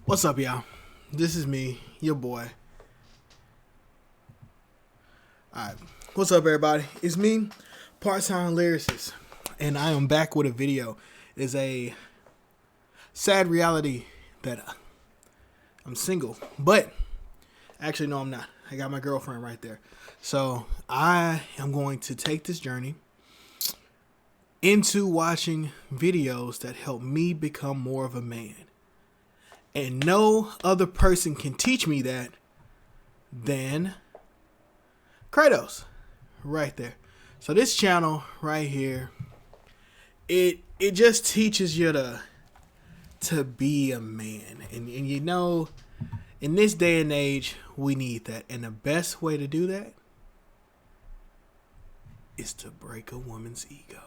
What's up, y'all? This is me, your boy. Alright, what's up, everybody? It's me, part-time lyricist, and I am back with a video. It is a sad reality that I'm single, but actually, no, I'm not. I got my girlfriend right there. So I am going to take this journey into watching videos that help me become more of a man. And no other person can teach me that than Kratos. Right there. So this channel right here, it just teaches you to be a man. And you know, in this day and age, we need that. And the best way to do that is to break a woman's ego.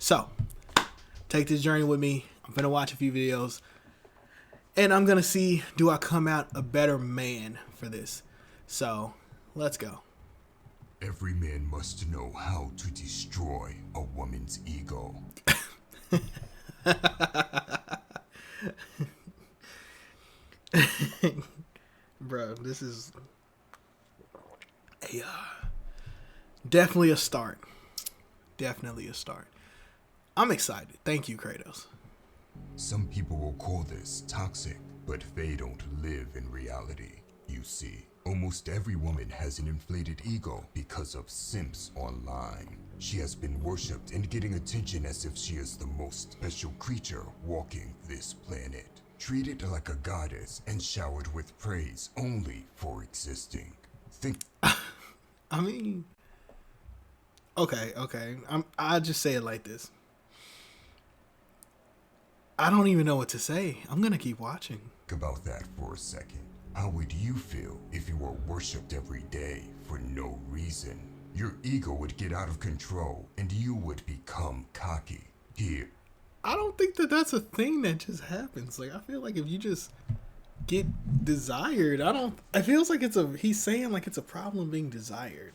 So, take this journey with me. I'm gonna watch a few videos. And I'm going to see, do I come out a better man for this? So, let's go. Every man must know how to destroy a woman's ego. Bro, this is definitely a start. Definitely a start. I'm excited. Thank you, Kratos. Some people will call this toxic, but they don't live in reality. You see, almost every woman has an inflated ego because of simps online. She has been worshipped and getting attention as if she is the most special creature walking this planet. Treated like a goddess and showered with praise only for existing. I mean, okay. I'll just say it like this. I don't even know what to say. I'm going to keep watching. Think about that for a second. How would you feel if you were worshipped every day for no reason? Your ego would get out of control and you would become cocky. Here. I don't think that that's a thing that just happens. Like, I feel like if you just get desired, it feels like he's saying like it's a problem being desired.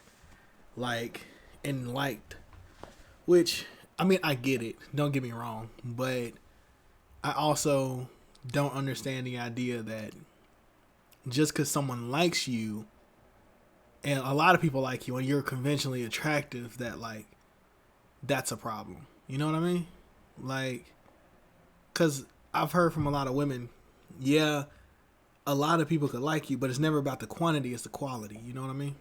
Like, and liked. Which, I mean, I get it. Don't get me wrong. But I also don't understand the idea that just because someone likes you, and a lot of people like you, and you're conventionally attractive, that like that's a problem. You know what I mean? Like, because I've heard from a lot of women, yeah, a lot of people could like you, but it's never about the quantity, it's the quality. You know what I mean?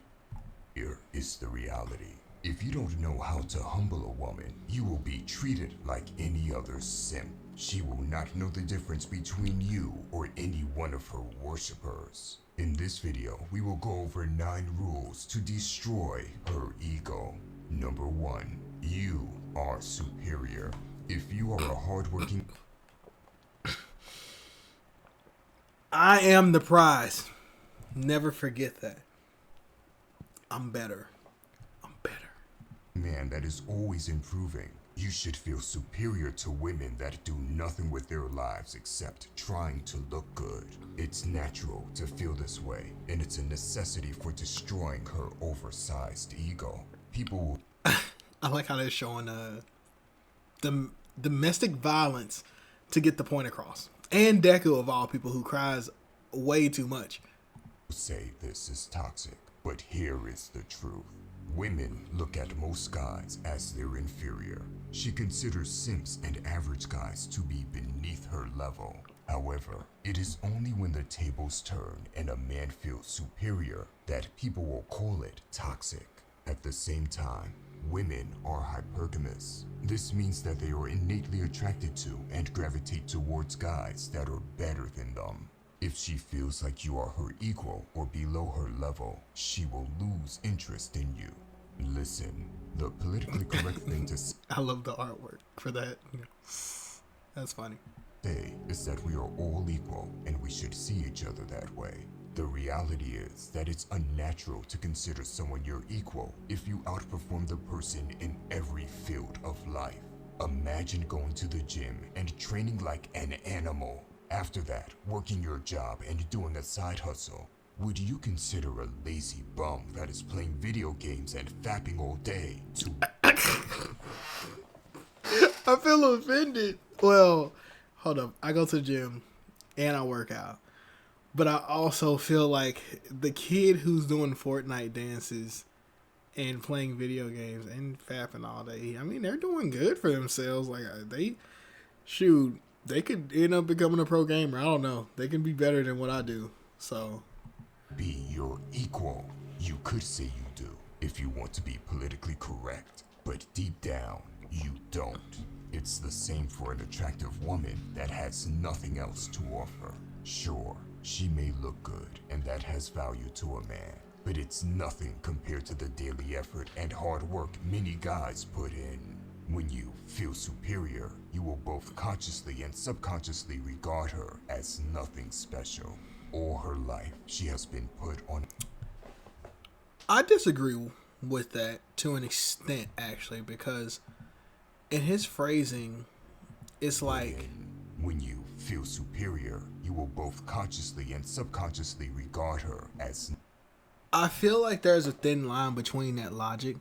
Here is the reality. If you don't know how to humble a woman, you will be treated like any other simp. She will not know the difference between you or any one of her worshippers. In this video, we will go over 9 rules to destroy her ego. Number 1, you are superior. If you are a hardworking... I am the prize. Never forget that. I'm better. man that is always improving, you should feel superior to women that do nothing with their lives except trying to look good. It's natural to feel this way, and it's a necessity for destroying her oversized ego. People will... I like how they're showing the domestic violence to get the point across. And Deku, of all people, who cries way too much. Say this is toxic, but here is the truth. Women look at most guys as their inferior. She considers simps and average guys to be beneath her level. However, it is only when the tables turn and a man feels superior that people will call it toxic. At the same time, women are hypergamous. This means that they are innately attracted to and gravitate towards guys that are better than them. If she feels like you are her equal or below her level, she will lose interest in you. Listen, the politically correct thing to I love the artwork for that. That's funny. Say is that we are all equal and we should see each other that way. The reality is that it's unnatural to consider someone your equal if you outperform the person in every field of life. Imagine going to the gym and training like an animal. After that, working your job and doing a side hustle. Would you consider a lazy bum that is playing video games and fapping all day to... I feel offended. Well, hold up. I go to the gym and I work out. But I also feel like the kid who's doing Fortnite dances and playing video games and fapping all day, I mean, they're doing good for themselves. Like, they could end up becoming a pro gamer. I don't know. They can be better than what I do. So, Be your equal. You could say you do if you want to be politically correct, but deep down, you don't. It's the same for an attractive woman that has nothing else to offer. Sure, she may look good, and that has value to a man, but it's nothing compared to the daily effort and hard work many guys put in. When you feel superior, you will both consciously and subconsciously regard her as nothing special. All her life, she has been put on. I disagree with that to an extent, actually, because in his phrasing, it's like, When you feel superior, you will both consciously and subconsciously regard her as. I feel like there's a thin line between that logic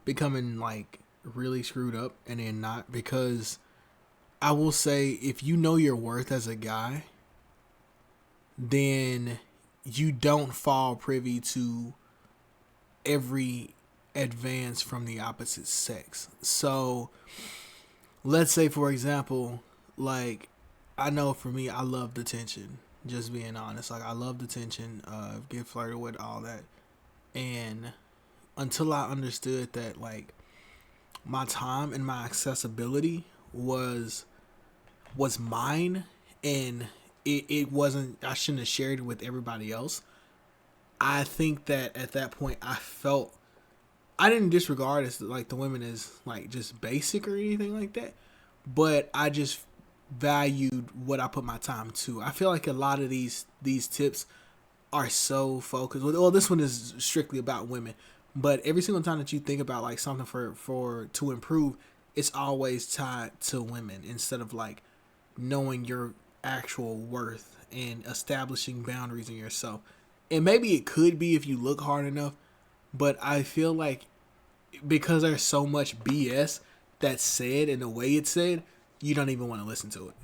becoming like really screwed up and then not, because I will say if you know your worth as a guy, then you don't fall privy to every advance from the opposite sex. So let's say, for example, like, I know for me, I love attention. Just being honest, like, I love attention, get flirted with, all that. And until I understood that, like, my time and my accessibility was mine, and it wasn't, I shouldn't have shared it with everybody else. I think that at that point I didn't disregard as like the women as like just basic or anything like that, but I just valued what I put my time to. I feel like a lot of these tips are so focused. Well, this one is strictly about women, but every single time that you think about like something for to improve, it's always tied to women instead of like knowing your actual worth and establishing boundaries in yourself. And maybe it could be if you look hard enough, but I feel like because there's so much BS that's said and the way it's said, you don't even want to listen to it.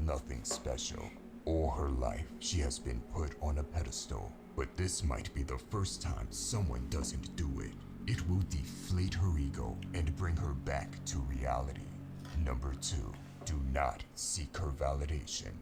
Nothing special. All her life, she has been put on a pedestal. But this might be the first time someone doesn't do it. It will deflate her ego and bring her back to reality. Number 2, do not seek her validation.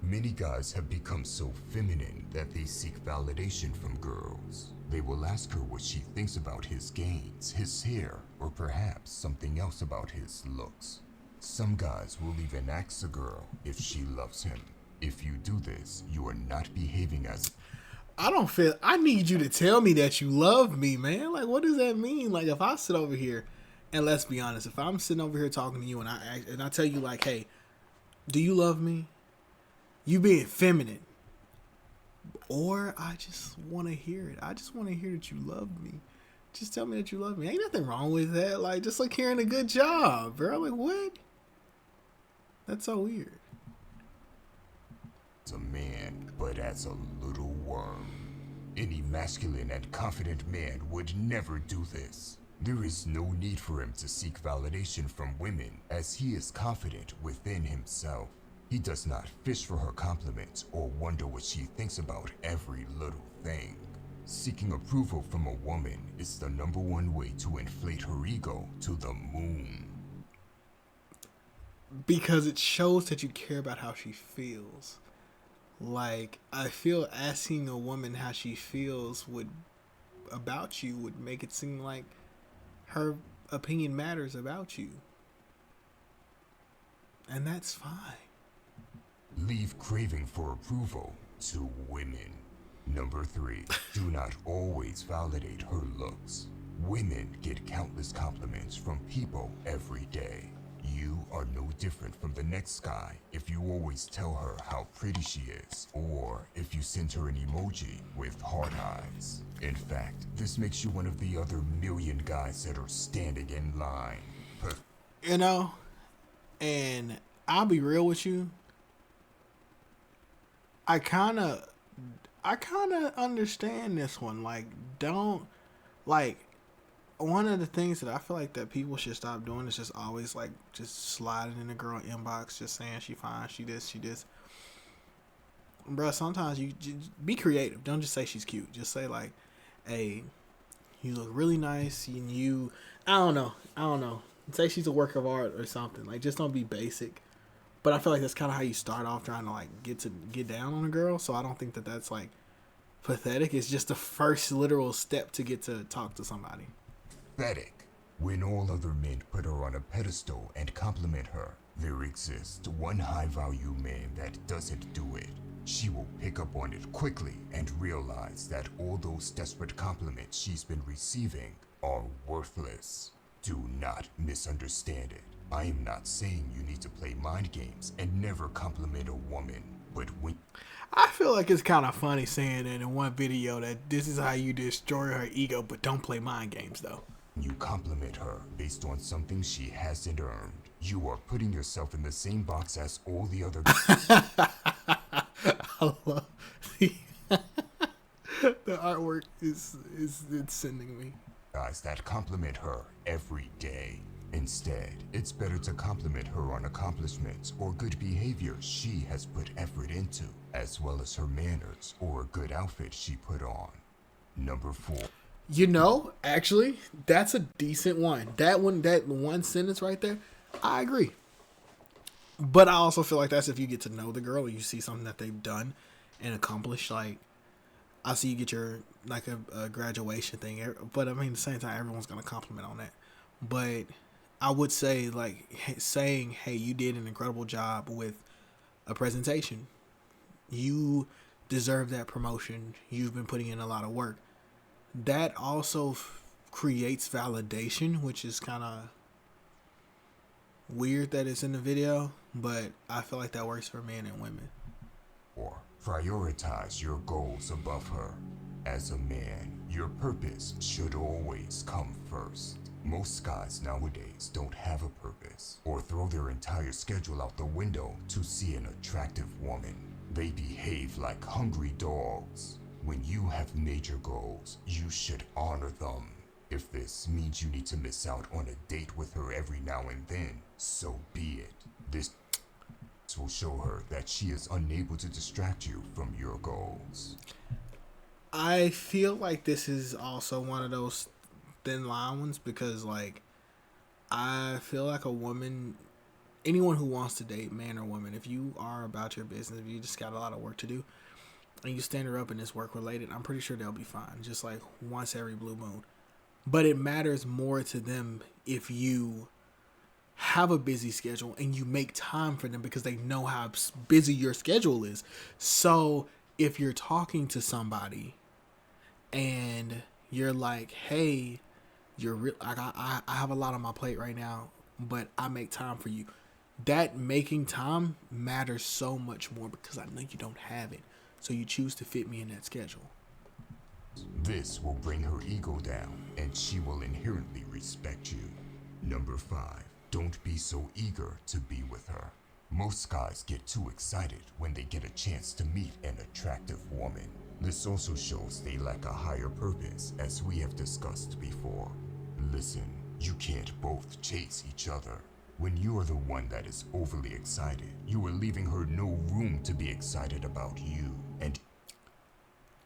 Many guys have become so feminine that they seek validation from girls. They will ask her what she thinks about his gains, his hair, or perhaps something else about his looks. Some guys will even ask a girl if she loves him. If you do this, you are not behaving as. I need you to tell me that you love me, man. Like, what does that mean? Like, if I sit over here, and let's be honest, if I'm sitting over here talking to you and I tell you like, hey, do you love me? You being feminine. Or I just want to hear it. I just want to hear that you love me. Just tell me that you love me. Ain't nothing wrong with that. Like, just like hearing a good job, bro. Like, what? That's so weird. As a man, but as a little worm. Any masculine and confident man would never do this. There is no need for him to seek validation from women, as he is confident within himself. He does not fish for her compliments or wonder what she thinks about every little thing. Seeking approval from a woman is the number one way to inflate her ego to the moon. Because it shows that you care about how she feels. Like, I feel asking a woman how she feels about you would make it seem like her opinion matters about you. And that's fine. Leave craving for approval to women. Number 3, do not always validate her looks. Women get countless compliments from people every day. You are no different from the next guy if you always tell her how pretty she is, or if you send her an emoji with heart eyes. In fact, this makes you one of the other million guys that are standing in line. You know, and I'll be real with you. I kind of understand this one. Like, one of the things that I feel like that people should stop doing is just always like just sliding in the girl inbox, just saying she fine, she this. bro, sometimes you be creative. Don't just say she's cute. Just say like, hey, you look really nice. You I don't know. Say she's a work of art or something. Like, just don't be basic. But I feel like that's kind of how you start off trying to like get down on a girl. So I don't think that that's like pathetic. It's just the first literal step to get to talk to somebody. Pathetic. When all other men put her on a pedestal and compliment her, there exists one high-value man that doesn't do it. She will pick up on it quickly and realize that all those desperate compliments she's been receiving are worthless. Do not misunderstand it. I am not saying you need to play mind games and never compliment a woman, but when I feel like it's kind of funny saying that in one video that this is how you destroy her ego, but don't play mind games though. you compliment her based on something she hasn't earned, you are putting yourself in the same box as all the other I love the artwork is it's sending me. guys that compliment her every day. Instead, it's better to compliment her on accomplishments or good behavior she has put effort into, as well as her manners or a good outfit she put on. Number 4. You know, actually, that's a decent one. That one sentence right there, I agree. But I also feel like that's if you get to know the girl or you see something that they've done and accomplished. Like, I see you get your, like, a graduation thing. But, I mean, at the same time, everyone's going to compliment on that. But I would say, like, saying, hey, you did an incredible job with a presentation. You deserve that promotion. You've been putting in a lot of work. That also creates validation, which is kind of weird that it's in the video, but I feel like that works for men and women. Or prioritize your goals above her. As a man, your purpose should always come first. Most guys nowadays don't have a purpose or throw their entire schedule out the window to see an attractive woman. They behave like hungry dogs. When you have major goals, you should honor them. If this means you need to miss out on a date with her every now and then, so be it. This will show her that she is unable to distract you from your goals. I feel like this is also one of those thin line ones because, like, I feel like a woman, anyone who wants to date, man or woman, if you are about your business, if you just got a lot of work to do, and you stand her up and it's work related, I'm pretty sure they'll be fine. Just like once every blue moon. But it matters more to them if you have a busy schedule and you make time for them because they know how busy your schedule is. So if you're talking to somebody and you're like, hey, I have a lot on my plate right now, but I make time for you. That making time matters so much more because I know you don't have it. So you choose to fit me in that schedule. This will bring her ego down, and she will inherently respect you. Number 5. Don't be so eager to be with her. Most guys get too excited when they get a chance to meet an attractive woman. This also shows they lack a higher purpose, as we have discussed before. Listen, you can't both chase each other. When you are the one that is overly excited, you are leaving her no room to be excited about you. And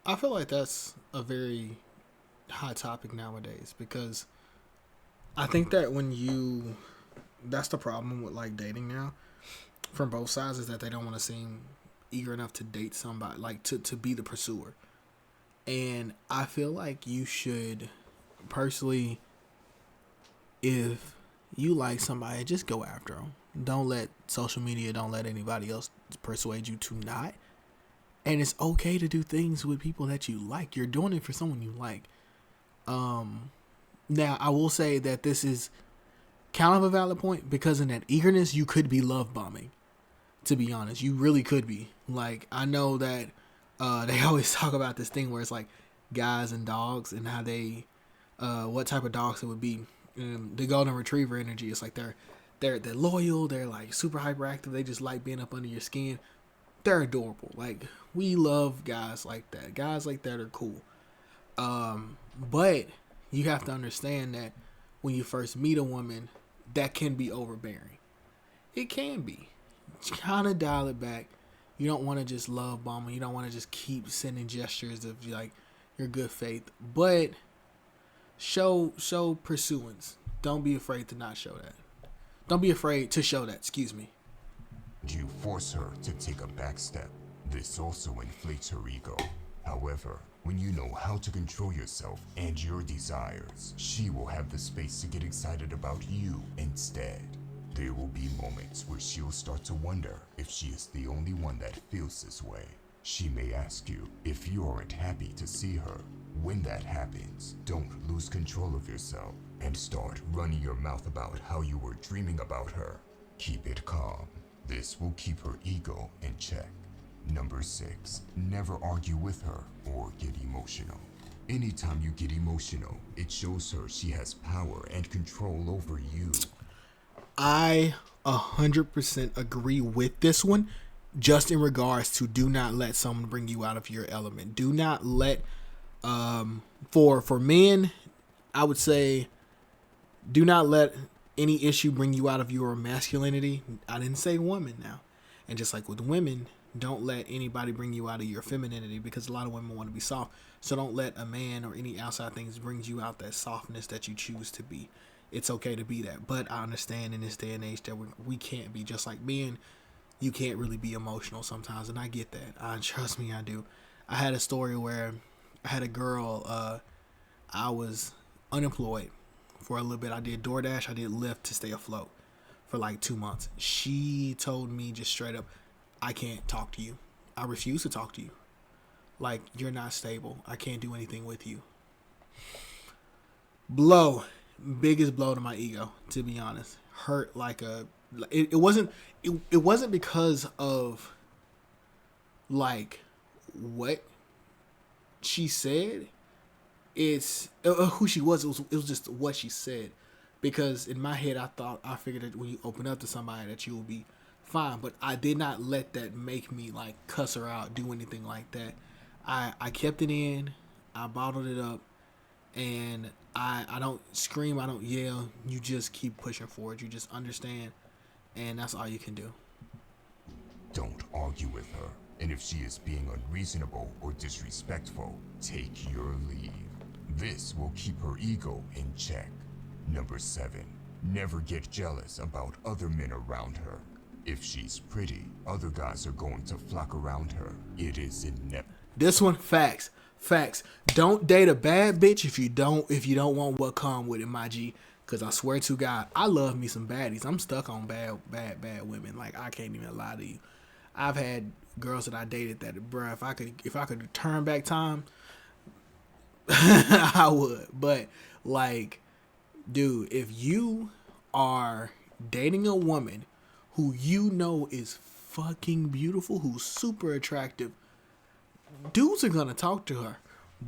I feel like that's a very hot topic nowadays because I think that that's the problem with like dating now from both sides is that they don't want to seem eager enough to date somebody, like to be the pursuer. And I feel like you should personally, if you like somebody, just go after them. Don't let social media, don't let anybody else persuade you to not. And it's okay to do things with people that you like. You're doing it for someone you like. Now, I will say that this is kind of a valid point because in that eagerness, you could be love bombing. To be honest, you really could be. Like, I know that they always talk about this thing where it's like guys and dogs and how they, what type of dogs it would be. The golden retriever energy is like they're loyal, they're like super hyperactive, they just like being up under your skin. They're adorable. Like, we love guys like that. Guys like that are cool. But you have to understand that when you first meet a woman, that can be overbearing. It can be. Kind of dial it back. You don't want to just love bomb. You don't want to just keep sending gestures of like your good faith, but show pursuance. Don't be afraid to not show that. Don't be afraid to show that. Excuse me. You force her to take a back step. This also inflates her ego. However, when you know how to control yourself and your desires, she will have the space to get excited about you instead. There will be moments where she'll start to wonder if she is the only one that feels this way. She may ask you if you aren't happy to see her. When that happens, don't lose control of yourself and start running your mouth about how you were dreaming about her. Keep it calm. This will keep her ego in check. Number 6, never argue with her or get emotional. Anytime you get emotional, it shows her she has power and control over you. I 100% agree with this one, just in regards to do not let someone bring you out of your element. Do not let, for men, I would say, do not let any issue bring you out of your masculinity. I didn't say woman now. And just like with women, don't let anybody bring you out of your femininity, because a lot of women want to be soft. So don't let a man or any outside things bring you out that softness that you choose to be. It's okay to be that. But I understand in this day and age that we can't be, just like men. You can't really be emotional sometimes. And I get that. Trust me, I do. I had a story where I had a girl, I was unemployed for a little bit. I did DoorDash, I did Lyft to stay afloat for like 2 months. She told me just straight up, I can't talk to you. I refuse to talk to you. Like, you're not stable. I can't do anything with you. Blow. Biggest blow to my ego, to be honest. Hurt like a... It wasn't because of like what she said. It's who she was. It was just what she said. Because in my head, I figured that when you open up to somebody that you will be fine. But I did not let that make me like cuss her out, do anything like that. I kept it in. I bottled it up. And I don't scream. I don't yell. You just keep pushing forward. You just understand. And that's all you can do. Don't argue with her. And if she is being unreasonable or disrespectful, take your leave. This will keep her ego in check. Number 7, never get jealous about other men around her. If she's pretty, other guys are going to flock around her. It is inevitable. This one, facts. Don't date a bad bitch if you don't want what come with it, my G. Cause I swear to God, I love me some baddies. I'm stuck on bad women. Like, I can't even lie to you. I've had girls that I dated that, bruh, if I could turn back time, I would. But like, dude, if you are dating a woman who you know is fucking beautiful, who's super attractive, dudes are gonna talk to her.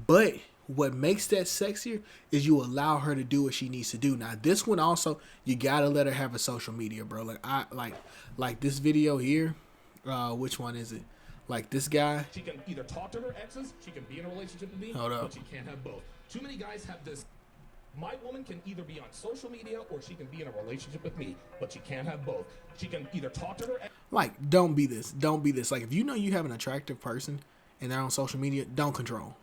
But what makes that sexier is you allow her to do what she needs to do. Now, this one also, you gotta let her have a social media, bro. Like this video here. Which one is it? Like this guy. She can either talk to her exes, she can be in a relationship with me, but she can't have both. Too many guys have this. My woman can either be on social media or she can be in a relationship with me, but she can't have both. She can either talk to her. Like, don't be this. Like, if you know you have an attractive person and they're on social media, don't control.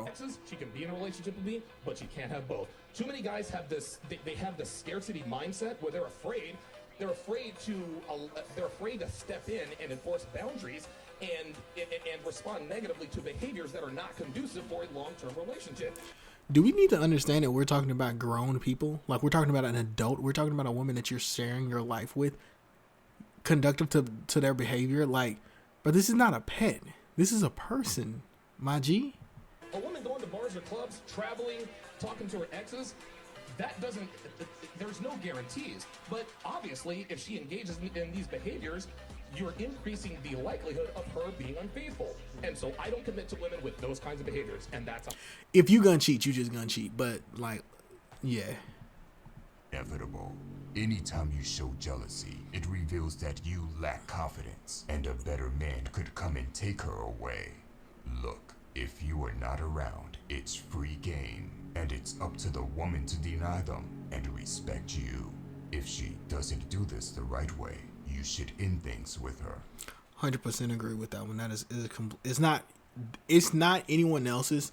Exes, she can be in a relationship with me, but she can't have both. Too many guys have this. They have this scarcity mindset where they're afraid. They're afraid to step in and enforce boundaries and respond negatively to behaviors that are not conducive for a long-term relationship. Do we need to understand that we're talking about grown people? Like, we're talking about an adult. We're talking about a woman that you're sharing your life with, conductive to their behavior. Like, but this is not a pet. This is a person, my G. A woman going to bars or clubs, traveling, talking to her exes, there's no guarantees. But obviously, if she engages in these behaviors, you're increasing the likelihood of her being unfaithful. And so I don't commit to women with those kinds of behaviors. And that's... If you gonna cheat, you just gonna cheat. But, like, yeah. Inevitable. Anytime you show jealousy, it reveals that you lack confidence, and a better man could come and take her away. Look, if you are not around, it's free game, and it's up to the woman to deny them and respect you. If she doesn't do this the right way, you should end things with her. 100% agree with that one. That it's not anyone else's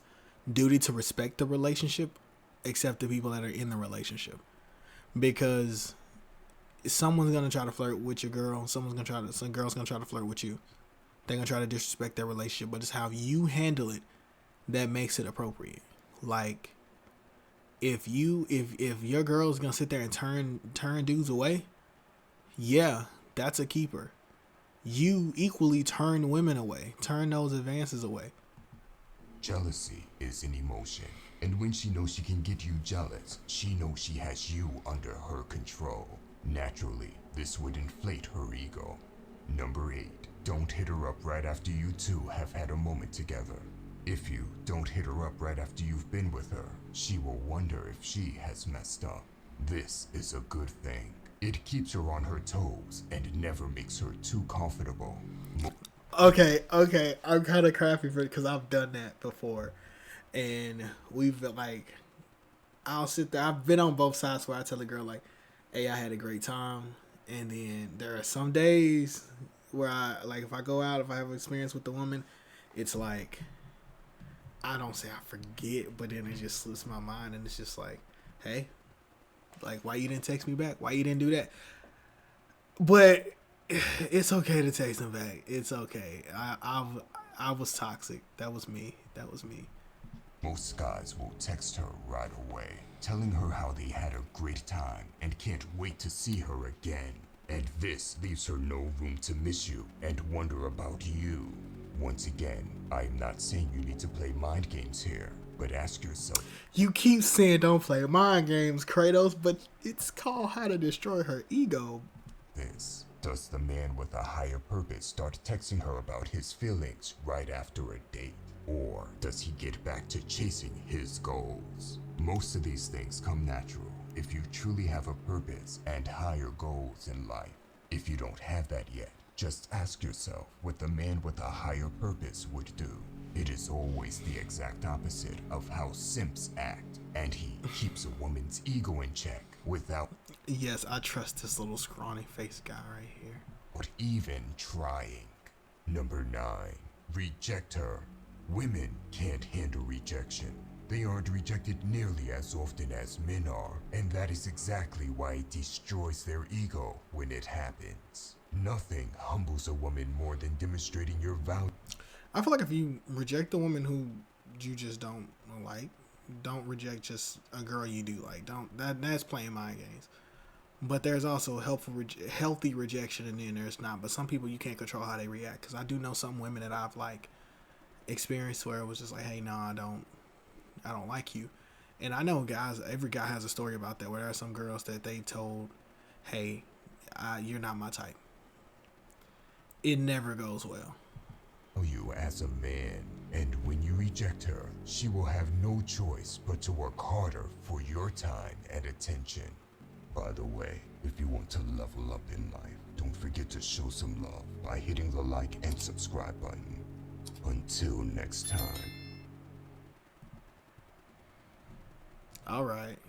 duty to respect the relationship except the people that are in the relationship, because someone's gonna try to flirt with your girl. Some girl's gonna try to flirt with you. They're gonna try to disrespect their relationship, but it's how you handle it that makes it appropriate. Like, if your girl's gonna sit there and turn dudes away, yeah, that's a keeper. You equally turn women away. Turn those advances away. Jealousy is an emotion, and when she knows she can get you jealous, she knows she has you under her control. Naturally, this would inflate her ego. Number 8, don't hit her up right after you two have had a moment together. If you don't hit her up right after you've been with her, she will wonder if she has messed up. This is a good thing. It keeps her on her toes and never makes her too comfortable. Okay, I'm kind of crappy for it because I've done that before, and we've like, I'll sit there. I've been on both sides where I tell a girl like, "Hey, I had a great time," and then there are some days where I like, if I go out, if I have an experience with the woman, it's like, I don't say I forget, but then it just slips my mind, and it's just like, hey, like, why you didn't text me back? Why you didn't do that? But it's okay to text him back. It's okay. I was toxic. That was me. Most guys will text her right away, telling her how they had a great time and can't wait to see her again. And this leaves her no room to miss you and wonder about you. Once again, I'm not saying you need to play mind games here, but ask yourself. You keep saying don't play mind games, Kratos, but it's called How to Destroy Her Ego. This. Does the man with a higher purpose start texting her about his feelings right after a date? Or does he get back to chasing his goals? Most of these things come natural if you truly have a purpose and higher goals in life. If you don't have that yet, just ask yourself what the man with a higher purpose would do. It is always the exact opposite of how simps act, and he keeps a woman's ego in check without... Yes, I trust this little scrawny face guy right here. But even trying. Number 9, reject her. Women can't handle rejection. They aren't rejected nearly as often as men are, and that is exactly why it destroys their ego when it happens. Nothing humbles a woman more than demonstrating your value. I feel like if you reject a woman who you just don't like, don't reject just a girl you do like. That's playing mind games. But there's also healthy rejection, and then there's not. But some people, you can't control how they react. Because I do know some women that I've like experienced where it was just like, hey, no, I don't like you. And I know guys, every guy has a story about that, where there are some girls that they told, hey, you're not my type. It never goes well. You as a man, and when you reject her, she will have no choice but to work harder for your time and attention. By the way, if you want to level up in life, don't forget to show some love by hitting the like and subscribe button. Until next time. Alright.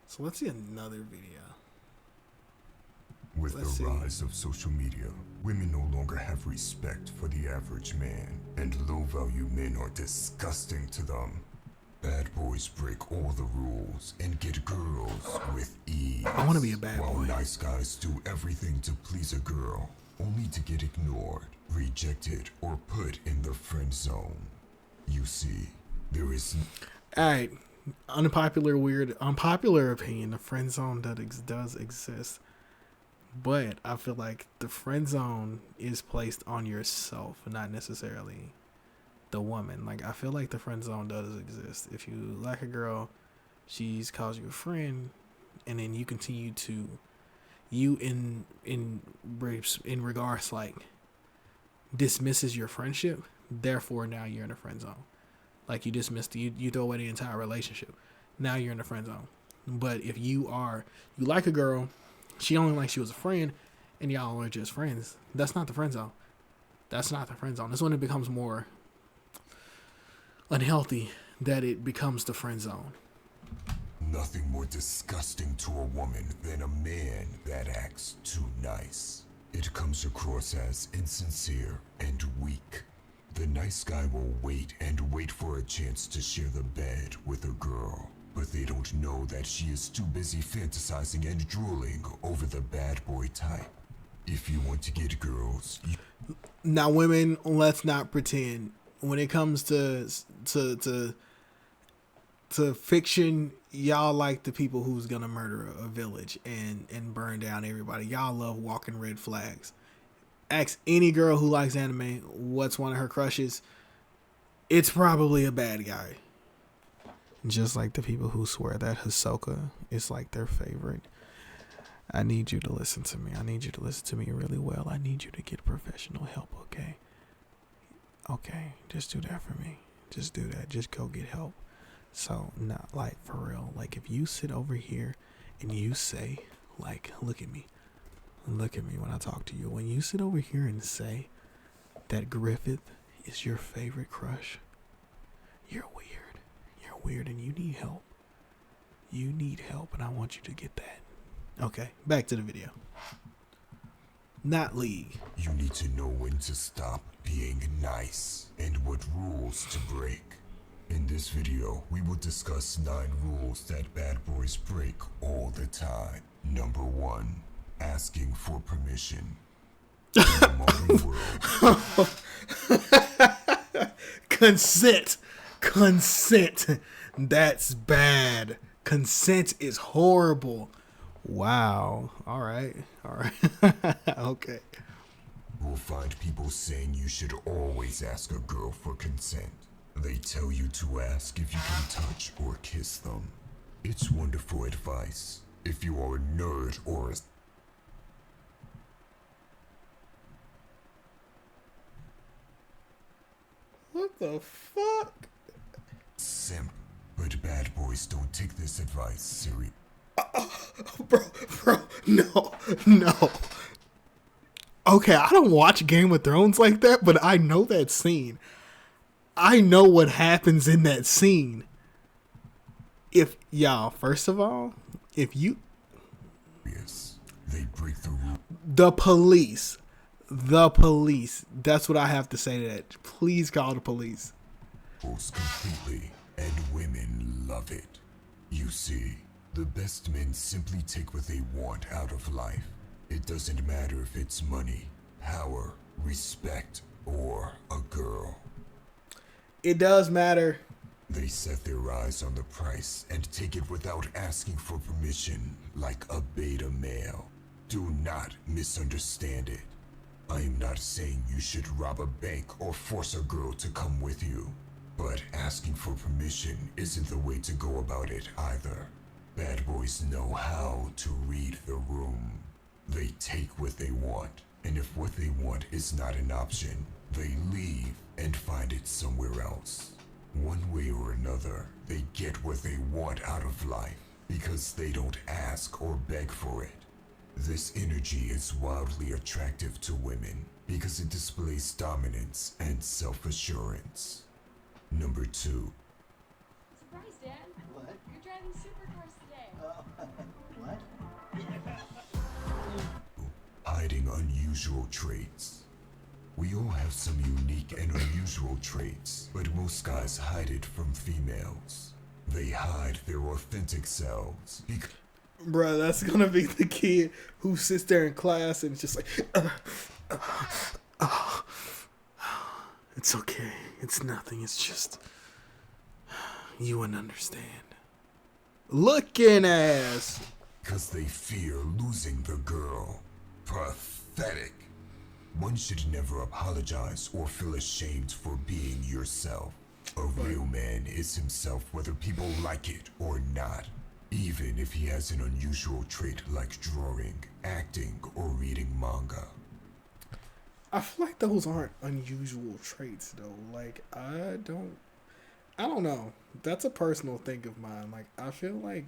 So let's see another video. With the rise of social media, women no longer have respect for the average man, and low-value men are disgusting to them. Bad boys break all the rules and get girls with ease. I want to be a bad while boy. Nice guys do everything to please a girl, only to get ignored, rejected, or put in the friend zone. You see, there is... Alright, unpopular opinion, the friend zone does exist. But I feel like the friend zone is placed on yourself, not necessarily the woman. Like, I feel like the friend zone does exist. If you like a girl, she's calls you a friend, and then you continue to, in regards like dismisses your friendship. Therefore, now you're in a friend zone. Like, you throw away the entire relationship. Now you're in the friend zone. But if you like a girl, she only likes you as a friend, and y'all are just friends, that's not the friend zone. That's not the friend zone. That's when it becomes more unhealthy, that it becomes the friend zone. Nothing more disgusting to a woman than a man that acts too nice. it comes across as insincere and weak. The nice guy will wait and wait for a chance to share the bed with a girl, but they don't know that she is too busy fantasizing and drooling over the bad boy type. If you want to get girls, Now, women, let's not pretend. When it comes to fiction, y'all like the people who's gonna murder a village and burn down everybody. Y'all love walking red flags. Ask any girl who likes anime what's one of her crushes. It's probably a bad guy. Just like the people who swear that Hisoka is like their favorite. I need you to listen to me. I need you to listen to me really well. I need you to get professional help, okay? Okay, just do that for me. Just do that. Just go get help. So, not like for real. Like, if you sit over here and you say, like, look at me when I talk to you. When you sit over here and say that Griffith is your favorite crush, you're weird. You're weird and you need help. You need help, and I want you to get that. Okay, back to the video. Not League. you need to know when to stop being nice and what rules to break. In this video, we will discuss 9 rules that bad boys break all the time. Number 1, asking for permission. In the modern world, Consent. That's bad. Consent is horrible. Wow. All right. Okay. you will find people saying you should always ask a girl for consent. They tell you to ask if you can touch or kiss them. It's wonderful advice if you are a nerd or a What the fuck? simp. But bad boys don't take this advice seriously. Bro, no. Okay, I don't watch Game of Thrones like that, but I know that scene. I know what happens in that scene. If y'all, first of all, if you, They break the rule. the police, that's what I have to say to that. Please call the police. Rules completely, and women love it. You see, the best men simply take what they want out of life. It doesn't matter if it's money, power, respect, or a girl. It does matter. They set their eyes on the price and take it without asking for permission, like a beta male. Do not misunderstand it. I am not saying you should rob a bank or force a girl to come with you. But asking for permission isn't the way to go about it either. Bad boys know how to read the room. They take what they want, and if what they want is not an option, they leave and find it somewhere else. One way or another, they get what they want out of life because they don't ask or beg for it. This energy is wildly attractive to women because it displays dominance and self-assurance. Number 2, Surprise, Dad. What? You're driving supercars today. What? hiding unusual traits. We all have some unique and unusual traits, but most guys hide it from females. They hide their authentic selves because Bruh, that's gonna be the kid who sits there in class and it's just like, it's okay. It's nothing. It's just, you wouldn't understand. Looking ass. they fear losing the girl. Pathetic. One should never apologize or feel ashamed for being yourself. A real man is himself whether people like it or not. Even if he has an unusual trait like drawing, acting, or reading manga. I feel like those aren't unusual traits though. Like I don't know. That's a personal thing of mine. Like I feel like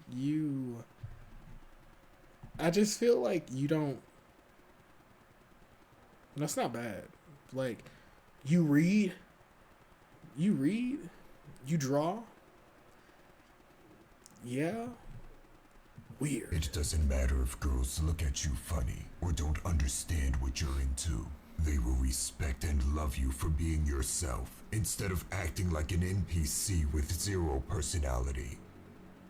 I just feel like you don't. That's not bad. Like you read, you draw. Yeah. Weird. It doesn't matter if girls look at you funny or don't understand what you're into. They will respect and love you for being yourself instead of acting like an NPC with zero personality.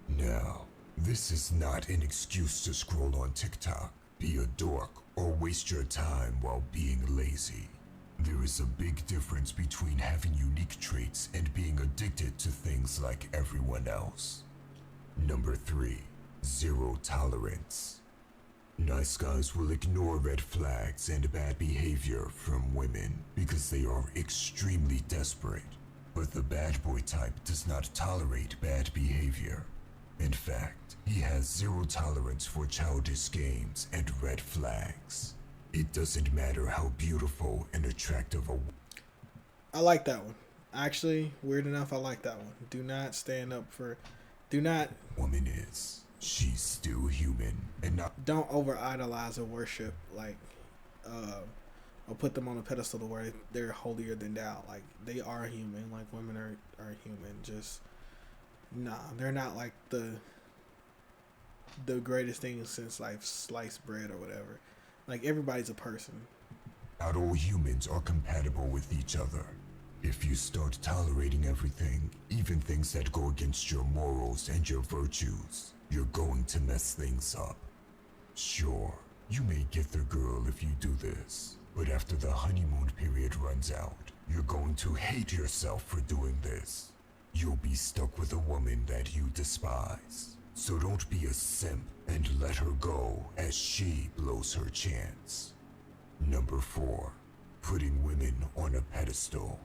Now, this is not an excuse to scroll on TikTok, be a dork, or waste your time while being lazy. There is a big difference between having unique traits and being addicted to things like everyone else. Number 3. Zero tolerance. Nice guys will ignore red flags and bad behavior from women because they are extremely desperate. But the bad boy type does not tolerate bad behavior. In fact, he has zero tolerance for childish games and red flags. It doesn't matter how beautiful and attractive a... I like that one. Actually, weird enough, I like that one. Do not stand up for... Do not... woman is. She's still human and not... Don't over-idolize or worship, like, or put them on a pedestal to where they're holier than thou. Like, they are human. Like, women are human. Just... Nah, they're not like the greatest thing since like sliced bread or whatever. Like, everybody's a person. Not all humans are compatible with each other. If you start tolerating everything, even things that go against your morals and your virtues, you're going to mess things up. Sure, you may get the girl if you do this, but after the honeymoon period runs out, you're going to hate yourself for doing this. You'll be stuck with a woman that you despise. So don't be a simp and let her go as she blows her chance. Number 4. Putting women on a pedestal.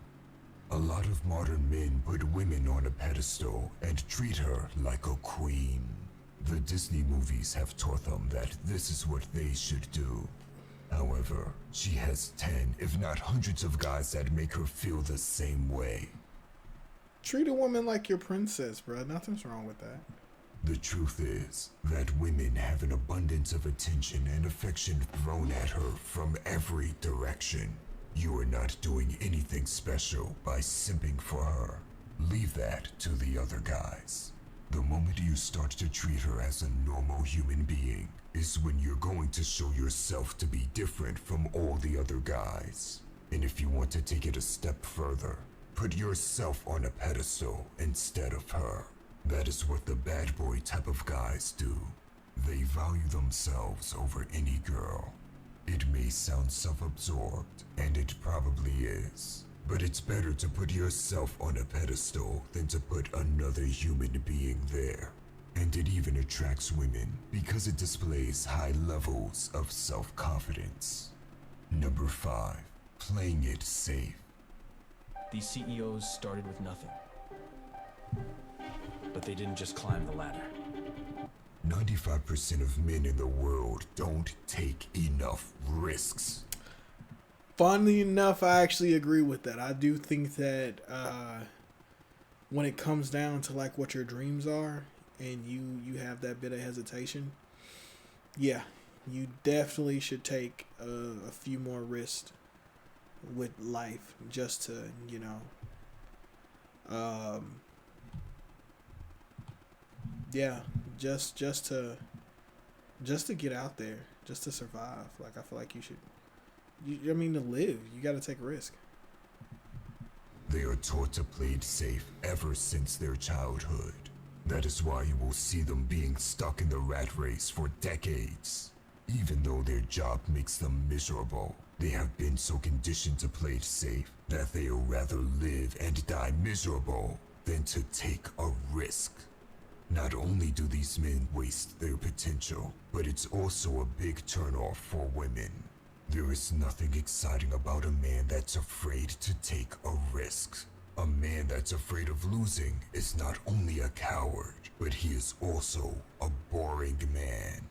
A lot of modern men put women on a pedestal and treat her like a queen. The Disney movies have taught them that this is what they should do. However, she has 10, if not hundreds of guys that make her feel the same way. Treat a woman like your princess, bro. Nothing's wrong with that. The truth is that women have an abundance of attention and affection thrown at her from every direction. You are not doing anything special by simping for her. Leave that to the other guys. The moment you start to treat her as a normal human being is when you're going to show yourself to be different from all the other guys. And if you want to take it a step further, put yourself on a pedestal instead of her. That is what the bad boy type of guys do. They value themselves over any girl. It may sound self-absorbed, and it probably is, but it's better to put yourself on a pedestal than to put another human being there. And it even attracts women because it displays high levels of self-confidence. Number 5. Playing it safe. These CEOs started with nothing. But they didn't just climb the ladder. 95% of men in the world don't take enough risks. Funnily enough, I actually agree with that. I do think that when it comes down to like what your dreams are and you have that bit of hesitation, yeah, you definitely should take a few more risks with life just to, you know, yeah, just to get out there, just to survive. Like, I feel like you should, I mean, to live, you got to take a risk. They are taught to play it safe ever since their childhood. That is why you will see them being stuck in the rat race for decades. Even though their job makes them miserable, they have been so conditioned to play it safe that they'll rather live and die miserable than to take a risk. Not only do these men waste their potential, but it's also a big turnoff for women. There is nothing exciting about a man that's afraid to take a risk. A man that's afraid of losing is not only a coward, but he is also a boring man.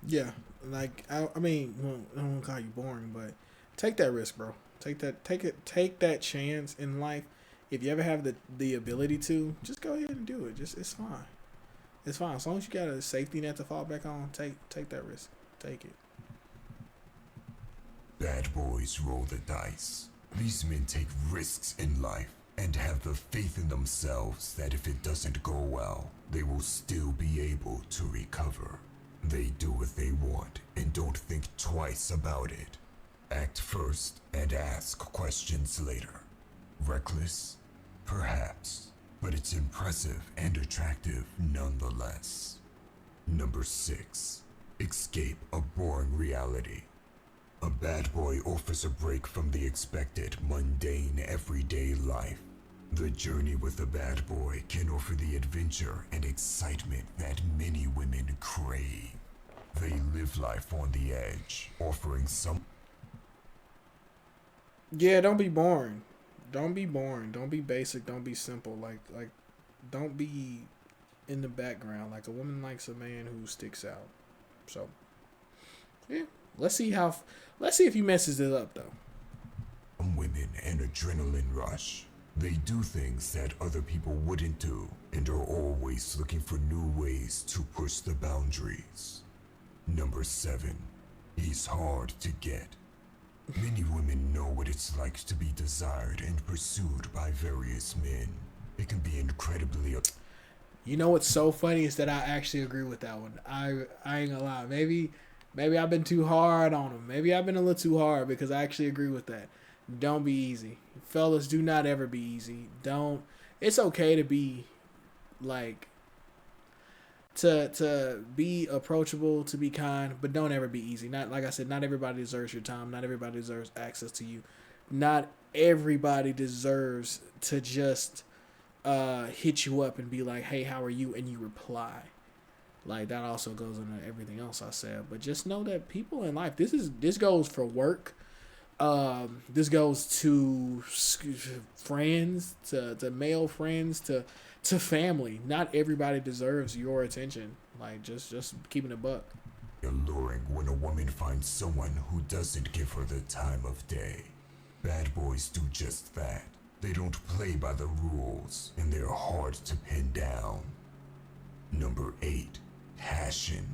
Yeah, like I mean, well, I don't want to call you boring, but take that risk, bro. Take that chance in life. If you ever have the ability to, just go ahead and do it. It's fine. It's fine. As long as you got a safety net to fall back on, take that risk. Take it. Bad boys roll the dice. These men take risks in life and have the faith in themselves that if it doesn't go well, they will still be able to recover. They do what they want and don't think twice about it. Act first and ask questions later. Reckless? Perhaps, but it's impressive and attractive nonetheless. Number 6. Escape a boring reality. A bad boy offers a break from the expected, mundane, everyday life. The journey with a bad boy can offer the adventure and excitement that many women crave. They live life on the edge, offering some... Yeah, don't be boring. Don't be boring. Don't be basic. Don't be simple. Like, don't be in the background. Like, a woman likes a man who sticks out. So, yeah. Let's see if he messes it up, though. Women an adrenaline rush. They do things that other people wouldn't do and are always looking for new ways to push the boundaries. Number 7. He's hard to get. Many women know what it's like to be desired and pursued by various men. It can be incredibly... You know what's so funny is that I actually agree with that one. I ain't gonna lie. Maybe I've been too hard on him. Maybe I've been a little too hard because I actually agree with that. Don't be easy. Fellas, do not ever be easy. It's okay to be like to be approachable, to be kind, but don't ever be easy. Not like I said, not everybody deserves your time. Not everybody deserves access to you. Not everybody deserves to just hit you up and be like, "Hey, how are you?" and you reply. Like, that also goes into everything else I said. But just know that people in life, this goes for work. This goes to friends, to male friends, to family. Not everybody deserves your attention. Like, just keeping a buck. Alluring when a woman finds someone who doesn't give her the time of day. Bad boys do just that. They don't play by the rules, and they're hard to pin down. Number 8. Passion.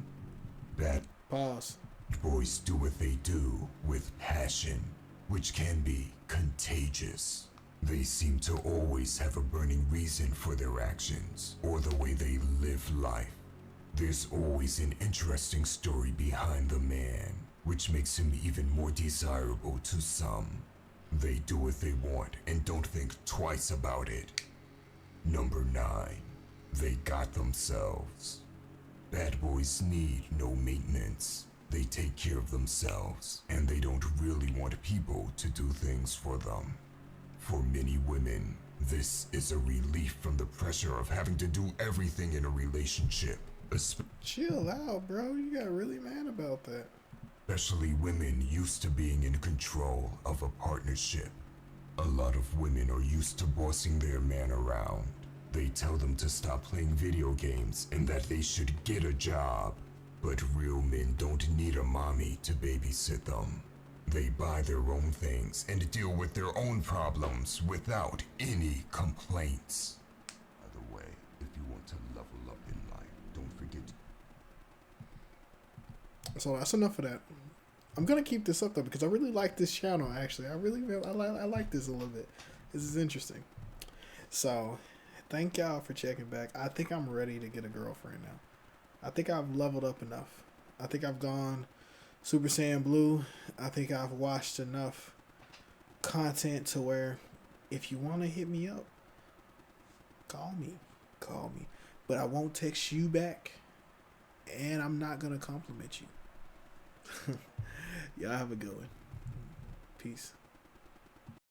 Bad Pause. boys do what they do with passion, which can be contagious. They seem to always have a burning reason for their actions, or the way they live life. There's always an interesting story behind the man, which makes him even more desirable to some. They do what they want and don't think twice about it. Number 9. They got themselves. Bad boys need no maintenance. They take care of themselves, and they don't really want people to do things for them. For many women, this is a relief from the pressure of having to do everything in a relationship. Chill out, bro. You got really mad about that. Especially women used to being in control of a partnership. A lot of women are used to bossing their man around. They tell them to stop playing video games and that they should get a job. But real men don't need a mommy to babysit them. They buy their own things and deal with their own problems without any complaints. By the way, if you want to level up in life, don't forget to... So that's enough of that. I'm gonna keep this up though because I really like this channel. Actually, I like this a little bit. This is interesting. So, thank y'all for checking back. I think I'm ready to get a girlfriend now. I think I've leveled up enough. I think I've gone Super Saiyan Blue. I think I've watched enough content to where if you want to hit me up, call me. But I won't text you back, and I'm not gonna compliment you. Y'all have a good one. Peace.